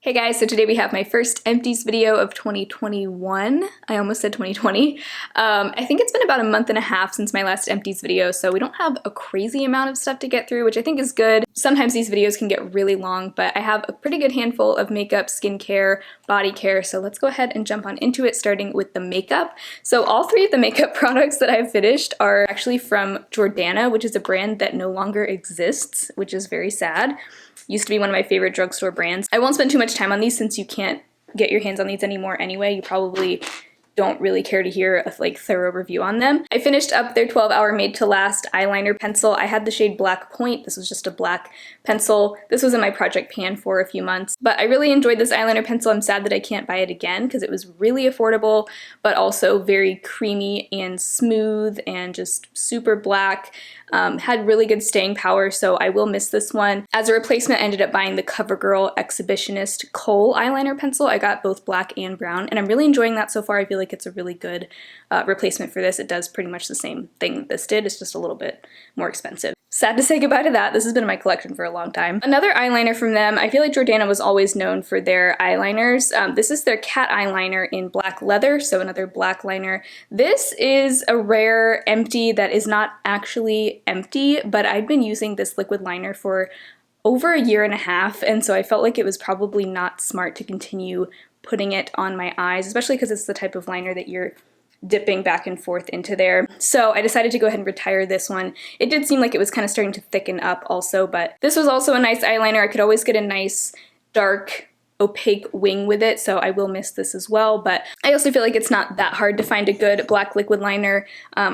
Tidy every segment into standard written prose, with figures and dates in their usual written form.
Hey guys, so today we have my first empties video of 2021. I almost said 2020. I think it's been about a month and a half since my last empties video, so we don't have a crazy amount of stuff to get through, which I think is good. Sometimes these videos can get really long, but I have a pretty good handful of makeup, skincare, body care, so let's go ahead and jump on into it, starting with the makeup. So all three of the makeup products that I've finished are actually from Jordana, which is a brand that no longer exists, which is very sad. Used to be one of my favorite drugstore brands. I won't spend too much time on these since you can't get your hands on these anymore anyway. You probably don't really care to hear a thorough review on them. I finished up their 12-hour Made to Last eyeliner pencil. I had the shade Black Point. This was just a black pencil. This was in my project pan for a few months, but I really enjoyed this eyeliner pencil. I'm sad that I can't buy it again because it was really affordable, but also very creamy and smooth and just super black. Had really good staying power, so I will miss this one. As a replacement, I ended up buying the CoverGirl Exhibitionist Kohl eyeliner pencil. I got both black and brown, and I'm really enjoying that so far. I feel like it's a really good replacement for this. It does pretty much the same thing that this did. It's just a little bit more expensive. Sad to say goodbye to that. This has been in my collection for a long time. Another eyeliner from them, I feel like Jordana was always known for their eyeliners. This is their Cat Eye Liner in black leather, so another black liner. This is a rare empty that is not actually empty, but I've been using this liquid liner for over a year and a half, and so I felt like it was probably not smart to continue putting it on my eyes, especially because it's the type of liner that you're dipping back and forth into there. So I decided to go ahead and retire this one. It did seem like it was kind of starting to thicken up also, but this was also a nice eyeliner. I could always get a nice dark opaque wing with it, so I will miss this as well, but I also feel like it's not that hard to find a good black liquid liner.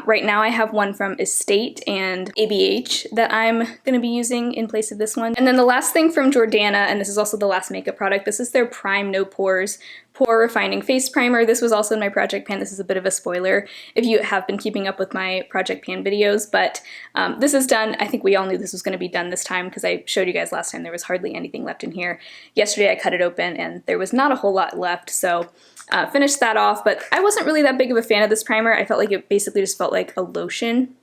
Right now I have one from Estate and ABH that I'm going to be using in place of this one. And then the last thing from Jordana, and this is also the last makeup product, this is their Prime No Pores Pore Refining Face Primer. This was also in my project pan. This is a bit of a spoiler if you have been keeping up with my project pan videos, but this is done. I think we all knew this was going to be done this time because I showed you guys last time there was hardly anything left in here. Yesterday I cut it open and there was not a whole lot left, so finished that off, but I wasn't really that big of a fan of this primer. I felt like it basically just felt like a lotion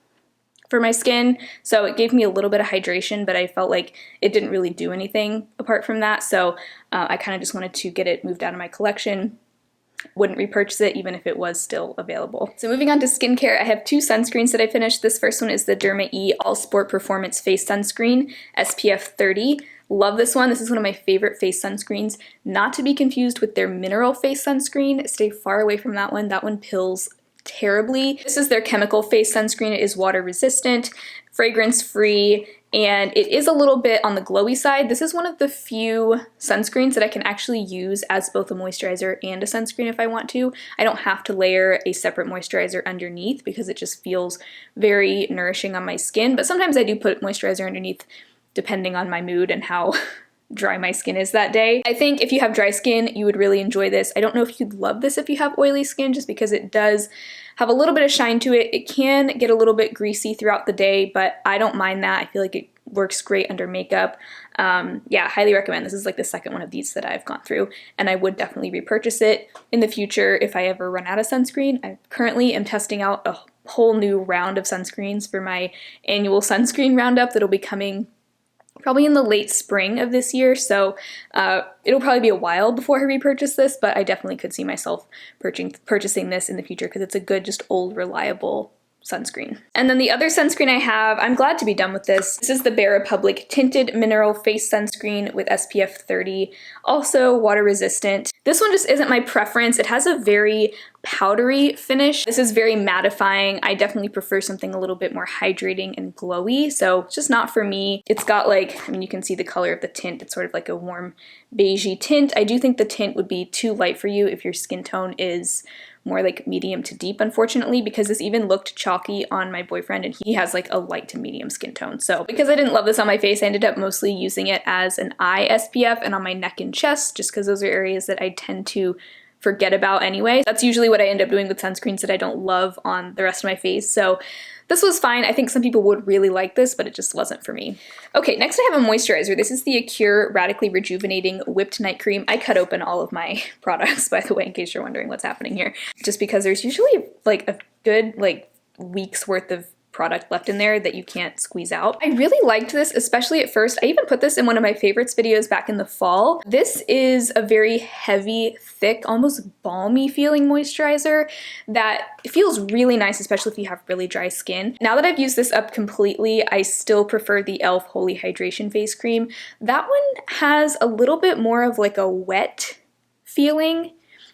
for my skin, so it gave me a little bit of hydration, but I felt like it didn't really do anything apart from that, so I kind of just wanted to get it moved out of my collection. Wouldn't repurchase it even if it was still available. So moving on to skincare, I have two sunscreens that I finished. This first one is the Derma E All Sport Performance Face Sunscreen, SPF 30. Love this one. This is one of my favorite face sunscreens, not to be confused with their mineral face sunscreen. Stay far away from that one. That one pills terribly. This is their chemical face sunscreen. It is water resistant, fragrance free, and it is a little bit on the glowy side. This is one of the few sunscreens that I can actually use as both a moisturizer and a sunscreen if I want to. I don't have to layer a separate moisturizer underneath because it just feels very nourishing on my skin, but sometimes I do put moisturizer underneath depending on my mood and how dry my skin is that day. I think if you have dry skin, you would really enjoy this. I don't know if you'd love this if you have oily skin, just because it does have a little bit of shine to it. It can get a little bit greasy throughout the day, but I don't mind that. I feel like it works great under makeup. Yeah, highly recommend. This is like the second one of these that I've gone through, and I would definitely repurchase it in the future if I ever run out of sunscreen. I currently am testing out a whole new round of sunscreens for my annual sunscreen roundup that'll be coming probably in the late spring of this year, so it'll probably be a while before I repurchase this, but I definitely could see myself purchasing this in the future because it's a good, just old, reliable sunscreen. And then the other sunscreen I have, I'm glad to be done with this. This is the Bare Republic Tinted Mineral Face Sunscreen with SPF 30, also water resistant. This one just isn't my preference. It has a very powdery finish. This is very mattifying. I definitely prefer something a little bit more hydrating and glowy, so it's just not for me. It's got like, I mean, you can see the color of the tint. It's sort of like a warm beigey tint. I do think the tint would be too light for you if your skin tone is more like medium to deep, unfortunately, because this even looked chalky on my boyfriend and he has like a light to medium skin tone. So because I didn't love this on my face, I ended up mostly using it as an eye SPF and on my neck and chest, just because those are areas that I tend to forget about anyway. That's usually what I end up doing with sunscreens that I don't love on the rest of my face. So this was fine. I think some people would really like this, but it just wasn't for me. Okay, next I have a moisturizer. This is the Acure Radically Rejuvenating Whipped Night Cream. I cut open all of my products, by the way, in case you're wondering what's happening here. Just because there's usually like a good week's worth of product left in there that you can't squeeze out. I really liked this, especially at first. I even put this in one of my favorites videos back in the fall. This is a very heavy, thick, almost balmy feeling moisturizer that feels really nice, especially if you have really dry skin. Now that I've used this up completely, I still prefer the e.l.f. Holy Hydration Face Cream. That one has a little bit more of like a wet feeling,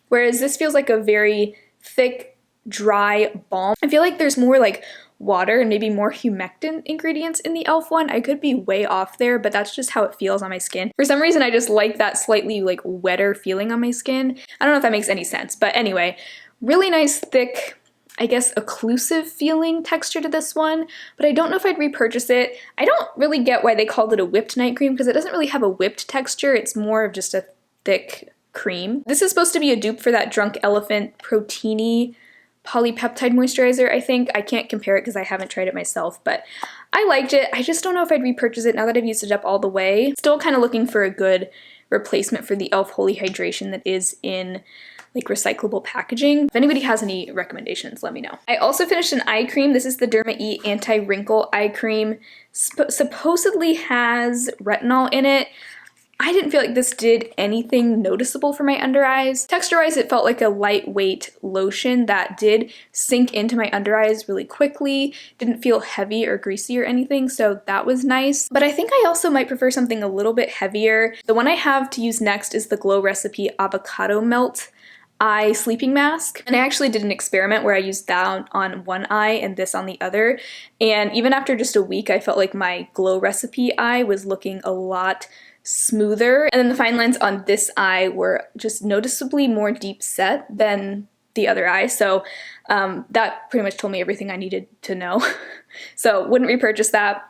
whereas this feels like a very thick, dry balm. I feel like there's more like water and maybe more humectant ingredients in the e.l.f. one. I could be way off there, but that's just how it feels on my skin. For some reason, I just like that slightly like wetter feeling on my skin. I don't know if that makes any sense, but anyway, really nice, thick, I guess occlusive feeling texture to this one, but I don't know if I'd repurchase it. I don't really get why they called it a whipped night cream because it doesn't really have a whipped texture. It's more of just a thick cream. This is supposed to be a dupe for that Drunk Elephant Proteiny polypeptide moisturizer, I think. I can't compare it because I haven't tried it myself, but I liked it. I just don't know if I'd repurchase it now that I've used it up all the way. Still kind of looking for a good replacement for the e.l.f. Holy Hydration that is in like recyclable packaging. If anybody has any recommendations, let me know. I also finished an eye cream. This is the Derma E Anti-Wrinkle Eye Cream. Supposedly has retinol in it. I didn't feel like this did anything noticeable for my under eyes. Texture-wise, it felt like a lightweight lotion that did sink into my under eyes really quickly. Didn't feel heavy or greasy or anything, so that was nice. But I think I also might prefer something a little bit heavier. The one I have to use next is the Glow Recipe Avocado Melt Eye Sleeping Mask. And I actually did an experiment where I used that on one eye and this on the other. And even after just a week, I felt like my Glow Recipe eye was looking a lot smoother, and then the fine lines on this eye were just noticeably more deep set than the other eye, so that pretty much told me everything I needed to know. So wouldn't repurchase that.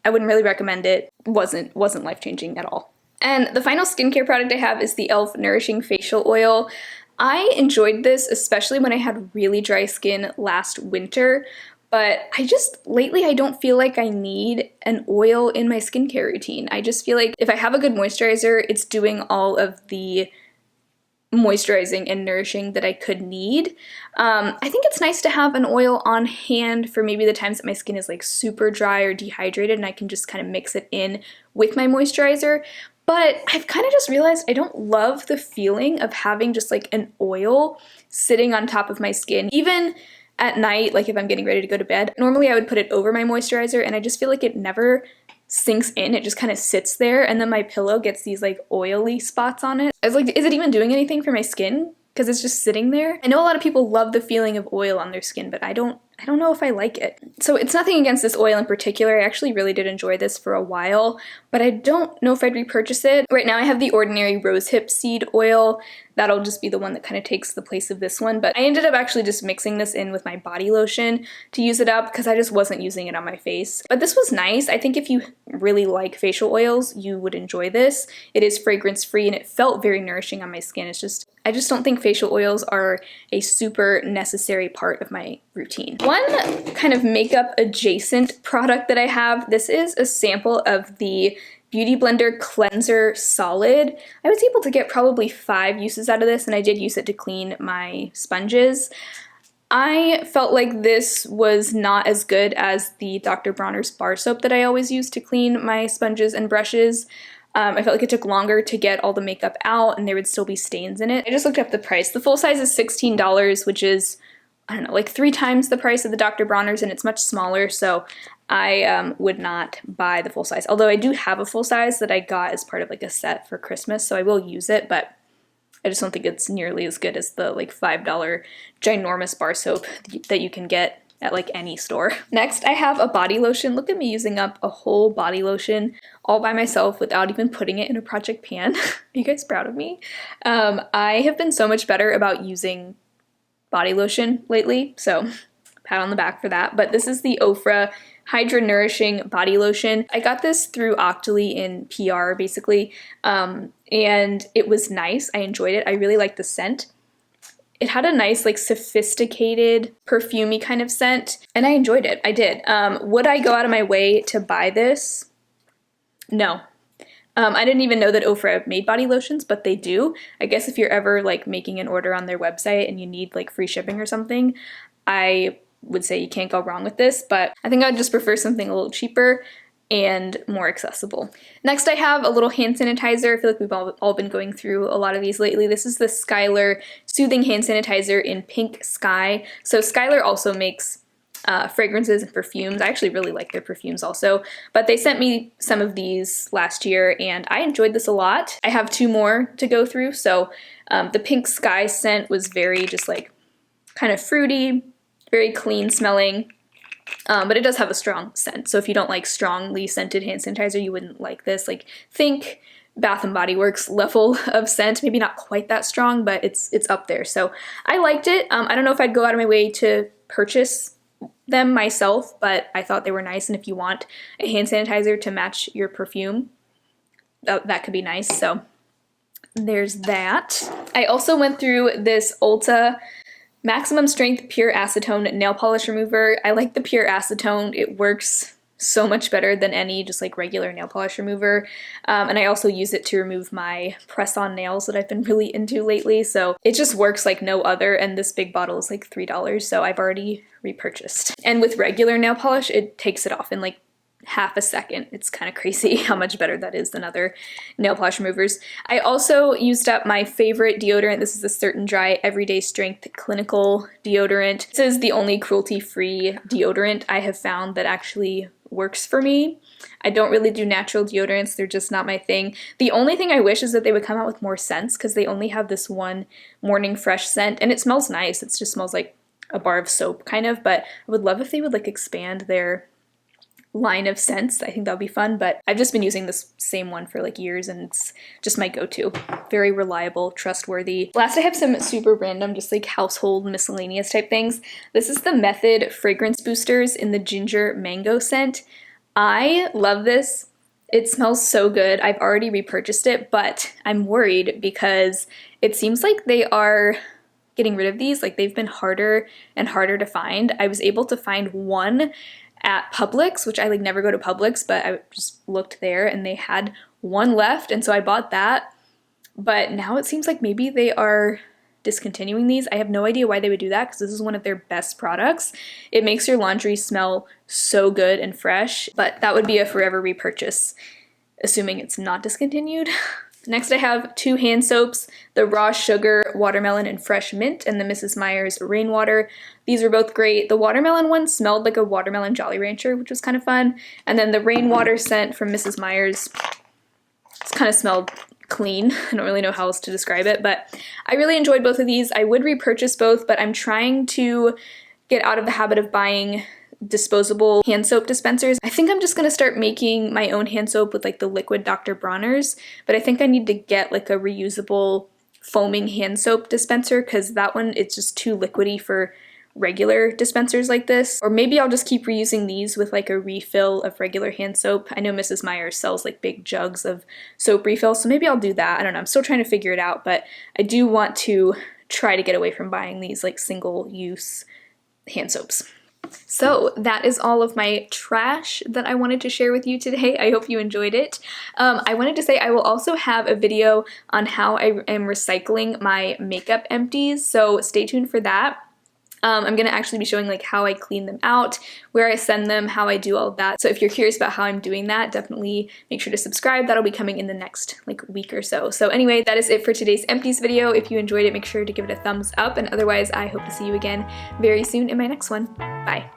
I wouldn't really recommend it. Wasn't life-changing at all. And the final skincare product I have is the e.l.f. Nourishing Facial Oil. I enjoyed this, especially when I had really dry skin last winter. But lately I don't feel like I need an oil in my skincare routine. I just feel like if I have a good moisturizer, it's doing all of the moisturizing and nourishing that I could need. I think it's nice to have an oil on hand for maybe the times that my skin is like super dry or dehydrated and I can just kind of mix it in with my moisturizer. But I've kind of just realized I don't love the feeling of having just like an oil sitting on top of my skin. Even at night, like if I'm getting ready to go to bed, normally I would put it over my moisturizer and I just feel like it never sinks in. It just kind of sits there and then my pillow gets these like oily spots on it. I was like, is it even doing anything for my skin? Because it's just sitting there. I know a lot of people love the feeling of oil on their skin, but I don't know if I like it. So it's nothing against this oil in particular. I actually really did enjoy this for a while, but I don't know if I'd repurchase it. Right now I have the ordinary rosehip seed oil. That'll just be the one that kind of takes the place of this one, but I ended up actually just mixing this in with my body lotion to use it up because I just wasn't using it on my face. But this was nice. I think if you really like facial oils, you would enjoy this. It is fragrance free and it felt very nourishing on my skin. I just don't think facial oils are a super necessary part of my routine. One kind of makeup adjacent product that I have, this is a sample of the Beauty Blender Cleanser Solid. I was able to get probably 5 uses out of this, and I did use it to clean my sponges. I felt like this was not as good as the Dr. Bronner's bar soap that I always use to clean my sponges and brushes. I felt like it took longer to get all the makeup out and there would still be stains in it. I just looked up the price. The full size is $16, which is, I don't know, like 3 times the price of the Dr. Bronner's, and it's much smaller, so I would not buy the full size. Although I do have a full size that I got as part of like a set for Christmas, so I will use it, but I just don't think it's nearly as good as the like $5 ginormous bar soap that you can get at like any store. Next, I have a body lotion. Look at me using up a whole body lotion all by myself without even putting it in a project pan. Are you guys proud of me? I have been so much better about using body lotion lately, so pat on the back for that. But this is the Ofra Hydra-Nourishing Body Lotion. I got this through Octoly in PR, basically, and it was nice. I enjoyed it. I really liked the scent. It had a nice, like, sophisticated, perfumey kind of scent, and I enjoyed it. I did. Would I go out of my way to buy this? No. I didn't even know that Ofra made body lotions, but they do. I guess if you're ever, like, making an order on their website and you need, like, free shipping or something, I would say you can't go wrong with this, but I think I'd just prefer something a little cheaper and more accessible. Next, I have a little hand sanitizer. I feel like we've all been going through a lot of these lately. This is the Skylar Soothing Hand Sanitizer in Pink Sky. So Skylar also makes fragrances and perfumes. I actually really like their perfumes also, but they sent me some of these last year and I enjoyed this a lot. I have 2 more to go through. So the Pink Sky scent was very just like kind of fruity, very clean smelling. But it does have a strong scent, so if you don't like strongly scented hand sanitizer, you wouldn't like this. Like, think Bath & Body Works level of scent, maybe not quite that strong, but it's up there. So I liked it. I don't know if I'd go out of my way to purchase them myself, but I thought they were nice, and if you want a hand sanitizer to match your perfume, that could be nice. So there's that. I also went through this Ulta Maximum Strength Pure Acetone Nail Polish Remover. I like the Pure Acetone. It works so much better than any just like regular nail polish remover. And I also use it to remove my press-on nails that I've been really into lately. So it just works like no other, and this big bottle is like $3, so I've already repurchased. And with regular nail polish, it takes it off in like half a second. It's kind of crazy how much better that is than other nail polish removers. I also used up my favorite deodorant. This is the Certain Dry Everyday Strength Clinical Deodorant. This is the only cruelty-free deodorant I have found that actually works for me. I don't really do natural deodorants. They're just not my thing. The only thing I wish is that they would come out with more scents, because they only have this one Morning Fresh scent, and it smells nice. It just smells like a bar of soap kind of, but I would love if they would like expand their line of scents. I think that would be fun, but I've just been using this same one for like years, and it's just my go-to. Very reliable, trustworthy. Last, I have some super random, just like household miscellaneous type things. This is the Method Fragrance Boosters in the Ginger Mango scent. I love this. It smells so good. I've already repurchased it, but I'm worried because it seems like they are getting rid of these. Like, they've been harder and harder to find. I was able to find one at Publix, which I like never go to Publix, but I just looked there and they had one left, and so I bought that. But now it seems like maybe they are discontinuing these. I have no idea why they would do that, because this is one of their best products. It makes your laundry smell so good and fresh, but that would be a forever repurchase, assuming it's not discontinued. Next, I have 2 hand soaps, the Raw Sugar Watermelon and Fresh Mint and the Mrs. Meyer's Rainwater. These were both great. The watermelon one smelled like a watermelon Jolly Rancher, which was kind of fun. And then the Rainwater scent from Mrs. Meyer's just kind of smelled clean. I don't really know how else to describe it, but I really enjoyed both of these. I would repurchase both, but I'm trying to get out of the habit of buying disposable hand soap dispensers. I think I'm just gonna start making my own hand soap with like the liquid Dr. Bronner's, but I think I need to get like a reusable foaming hand soap dispenser, because that one, it's just too liquidy for regular dispensers like this. Or maybe I'll just keep reusing these with like a refill of regular hand soap. I know Mrs. Meyer's sells like big jugs of soap refills, so maybe I'll do that. I don't know, I'm still trying to figure it out, but I do want to try to get away from buying these like single-use hand soaps. So that is all of my trash that I wanted to share with you today. I hope you enjoyed it. I wanted to say I will also have a video on how I am recycling my makeup empties, so stay tuned for that. I'm going to actually be showing like how I clean them out, where I send them, how I do all of that. So if you're curious about how I'm doing that, definitely make sure to subscribe. That'll be coming in the next like week or so. So anyway, that is it for today's empties video. If you enjoyed it, make sure to give it a thumbs up, and otherwise I hope to see you again very soon in my next one. Bye.